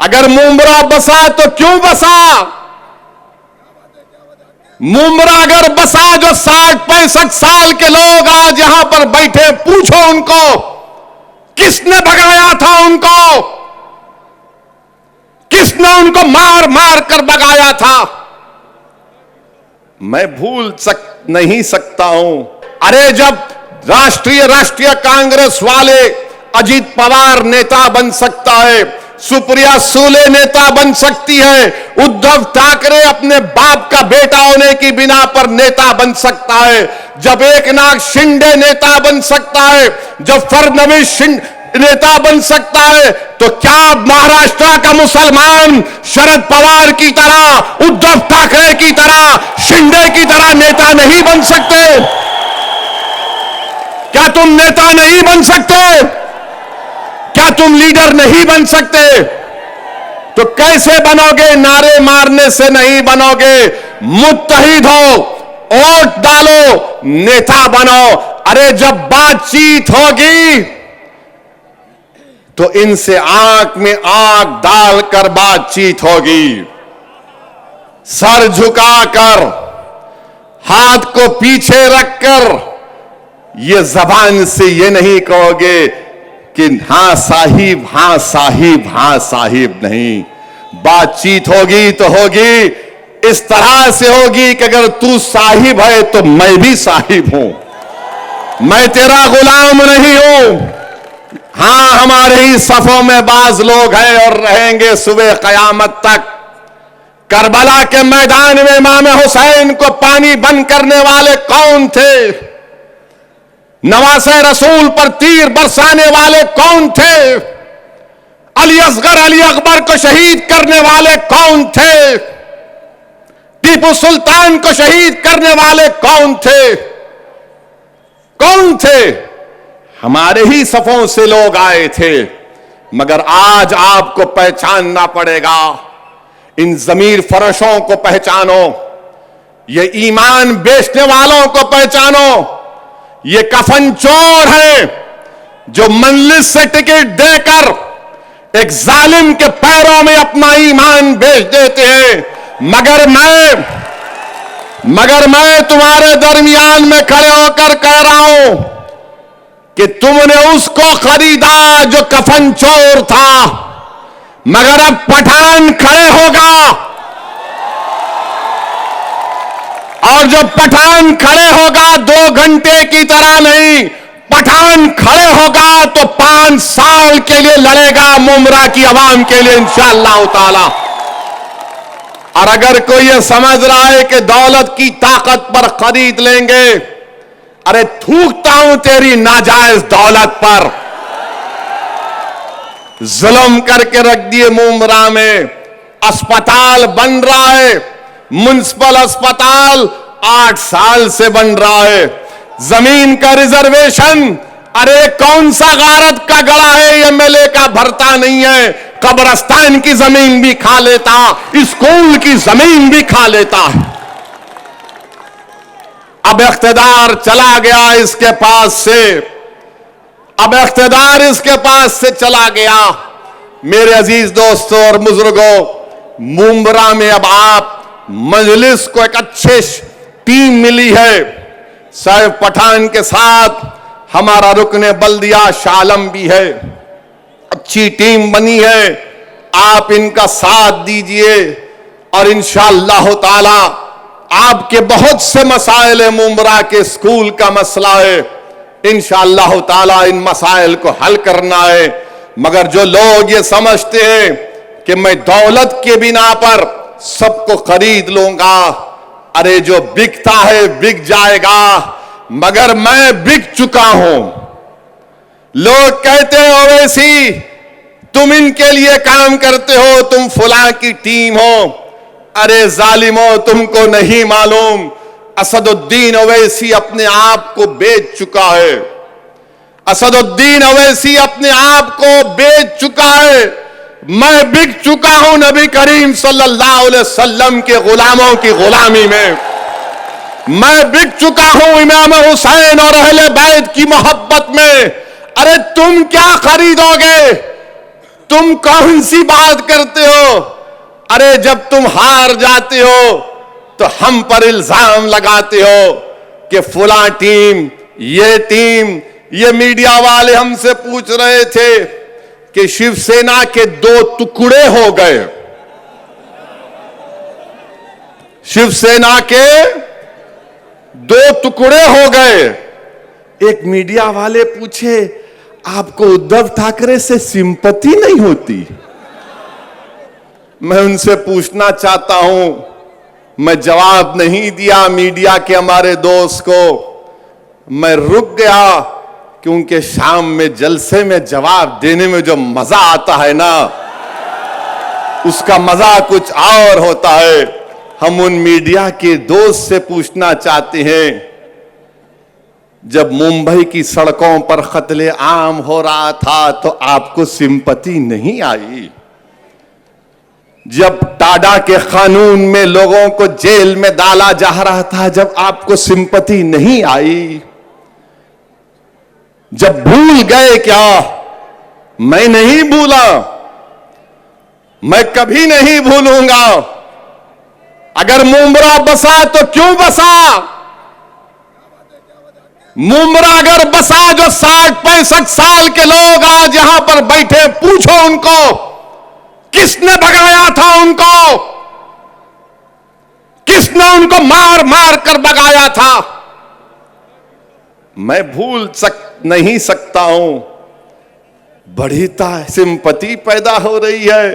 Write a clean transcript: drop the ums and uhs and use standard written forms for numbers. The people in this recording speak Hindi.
अगर मुमरा बसा तो क्यों बसा? मुमरा अगर बसा, जो 60-65 साल के लोग आज यहां पर बैठे, पूछो उनको किसने भगाया था उनको, किसने उनको मार मार कर भगाया था? मैं भूल नहीं सकता हूं। अरे जब राष्ट्रीय कांग्रेस वाले अजीत पवार नेता बन सकता है, सुप्रिया सुले नेता बन सकती है, उद्धव ठाकरे अपने बाप का बेटा होने की बिना पर नेता बन सकता है, जब एकनाथ शिंदे नेता बन सकता है, जब फडणवीस नेता बन सकता है, तो क्या महाराष्ट्र का मुसलमान शरद पवार की तरह, उद्धव ठाकरे की तरह, शिंदे की तरह नेता नहीं बन सकते? क्या तुम नेता नहीं बन सकते? क्या तुम लीडर नहीं बन सकते? तो कैसे बनोगे? नारे मारने से नहीं बनोगे। मुत्तहिद हो, वोट डालो, नेता बनो। अरे जब बातचीत होगी तो इनसे आंख में आंख डालकर बातचीत होगी, सर झुकाकर, हाथ को पीछे रखकर। ये जबान से ये नहीं कहोगे कि हां साहिब, हां साहिब, हां साहिब, नहीं। बातचीत होगी तो होगी इस तरह से होगी कि अगर तू साहिब है तो मैं भी साहिब हूं, मैं तेरा गुलाम नहीं हूं। हां, हमारे ही सफों में बाज लोग हैं और रहेंगे सुबह कयामत तक। करबला के मैदान में इमाम हुसैन को पानी बंद करने वाले कौन थे? नवासे रसूल पर तीर बरसाने वाले कौन थे? अली असगर, अली अकबर को शहीद करने वाले कौन थे? टीपू सुल्तान को शहीद करने वाले कौन थे? कौन थे? हमारे ही सफों से लोग आए थे। मगर आज आपको पहचानना पड़ेगा। इन जमीर फरोशों को पहचानो, ये ईमान बेचने वालों को पहचानो। ये कफन चोर है जो मंजिल से टिकट देकर एक जालिम के पैरों में अपना ईमान बेच देते हैं। मगर मैं तुम्हारे दरमियान में खड़े होकर कह रहा हूं कि तुमने उसको खरीदा जो कफन चोर था, मगर अब पठान खड़े होगा, और जब पठान खड़े होगा 2 घंटे की तरह नहीं, पठान खड़े होगा तो 5 साल के लिए लड़ेगा मुमरा की आवाम के लिए इंशाअल्लाह ताला। और अगर कोई ये समझ रहा है कि दौलत की ताकत पर खरीद लेंगे, अरे थूकता हूं तेरी नाजायज दौलत पर। जुल्म करके रख दिए मुमरा में। अस्पताल बन रहा है, म्युनिसिपल अस्पताल 8 साल से बन रहा है। जमीन का रिजर्वेशन, अरे कौन सा गारत का गड़ा है एमएलए का भरता नहीं है। कब्रिस्तान की जमीन भी खा लेता, स्कूल की जमीन भी खा लेता है। अब इख्तिदार चला गया इसके पास से, अब इख्तिदार इसके पास से चला गया। मेरे अजीज दोस्तों और बुजुर्गों, मुमरा में अब आप मजलिस को एक अच्छे टीम मिली है। साहिब पठान के साथ हमारा रुकने बल्दिया शालम भी है, अच्छी टीम बनी है। आप इनका साथ दीजिए और इंशाअल्लाह ताला आपके बहुत से मसाइल है। मुमरा के स्कूल का मसला है, इंशाअल्लाह ताला इन मसाइल को हल करना है। मगर जो लोग ये समझते हैं कि मैं दौलत के बिना पर सबको खरीद लूंगा, अरे जो बिकता है बिक जाएगा, मगर मैं बिक चुका हूं। लोग कहते हैं ओवैसी तुम इनके लिए काम करते हो, तुम फुला की टीम हो। अरे जालिमो, तुमको नहीं मालूम, असदुद्दीन ओवैसी अपने आप को बेच चुका है। असदुद्दीन ओवैसी अपने आप को बेच चुका है। मैं बिक चुका हूं नबी करीम सल्लल्लाहु अलैहि वसल्लम के गुलामों की गुलामी में। मैं बिक चुका हूं इमाम हुसैन और अहले बैत की मोहब्बत में। अरे तुम क्या खरीदोगे? तुम कौन सी बात करते हो? अरे जब तुम हार जाते हो तो हम पर इल्जाम लगाते हो कि फुला टीम, ये मीडिया वाले हमसे पूछ रहे थे कि शिवसेना के 2 टुकड़े हो गए। शिवसेना के 2 टुकड़े हो गए। एक मीडिया वाले पूछे, आपको उद्धव ठाकरे से सिंपैथी नहीं होती? मैं उनसे पूछना चाहता हूं, मैं जवाब नहीं दिया मीडिया के हमारे दोस्त को। मैं रुक गया क्योंकि शाम में जलसे में जवाब देने में जो मजा आता है ना, उसका मजा कुछ और होता है। हम उन मीडिया के दोस्त से पूछना चाहते हैं, जब मुंबई की सड़कों पर कत्ले आम हो रहा था तो आपको सिंपैथी नहीं आई? जब टाडा के कानून में लोगों को जेल में डाला जा रहा था, जब आपको सिंपैथी नहीं आई? जब भूल गए क्या? मैं नहीं भूला, मैं कभी नहीं भूलूंगा। अगर मुंब्रा बसा तो क्यों बसा? मुंब्रा अगर बसा, जो 60-65 साल के लोग आज यहां पर बैठे, पूछो उनको किसने भगाया था उनको? किसने उनको मार मार कर भगाया था? मैं भूल नहीं सकता हूं। बड़ी सिंपैथी पैदा हो रही है।